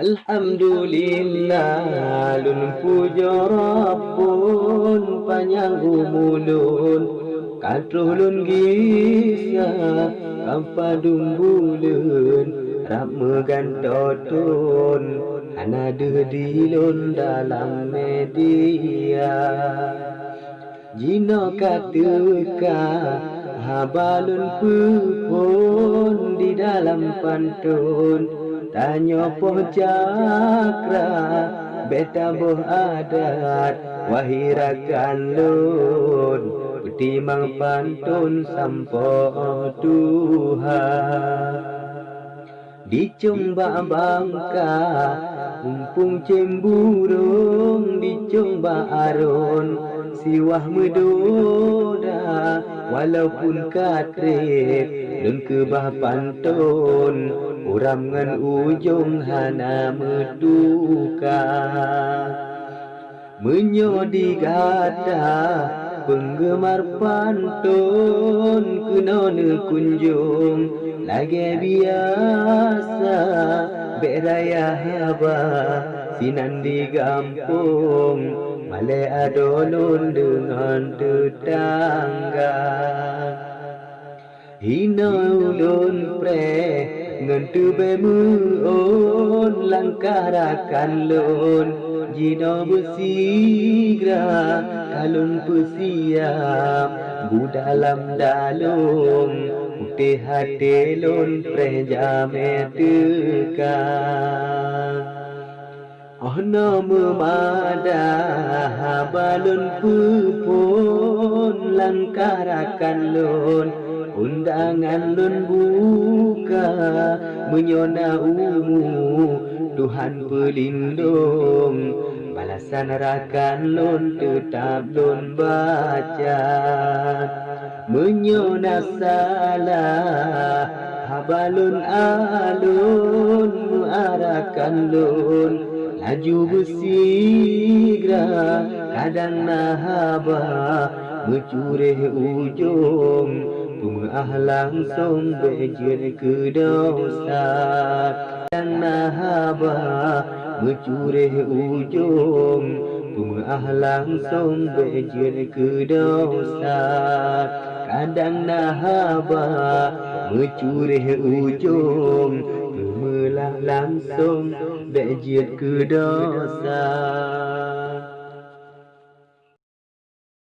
Alhamdulillah lun puja Rabbun panjang umulun katruh lun gisa kampadung buleun rap megantotun anade dilun dalam media jino katuka habalun pupun di dalam pantun tanya poh cakra beta boh adat wahirakan lun betimang pantun sampoh Tuhan dicumba bangka umpung cemburung dicumba aron siwah medoda walaupun katrip lun kebah pantun uram ngan ujung hana meduka menyodi gata penggemar pantun kenone kunjung lagi biasa beraya haba sinan di gampung male adolun dengan tetangga hina ulun pre ngentu bemuon langkarakan lun jino besigra kalun pesiam budalam dalung putih hati lun pre jame tekan Ohno memada balun pupun langkarakan lun undangan lun buka menyona umu Tuhan pelindung balasan rakan lun tetap lun baca menyona salah habalun alun muarakan lun laju besigra kadang nahaba mencureh ujung pungah langsung bejir ke dosa kadang nahaba mencureh ujung pungah langsung bejir ke dosa kadang nahaba mencureh ujung pemelah langsung bejir ke dosa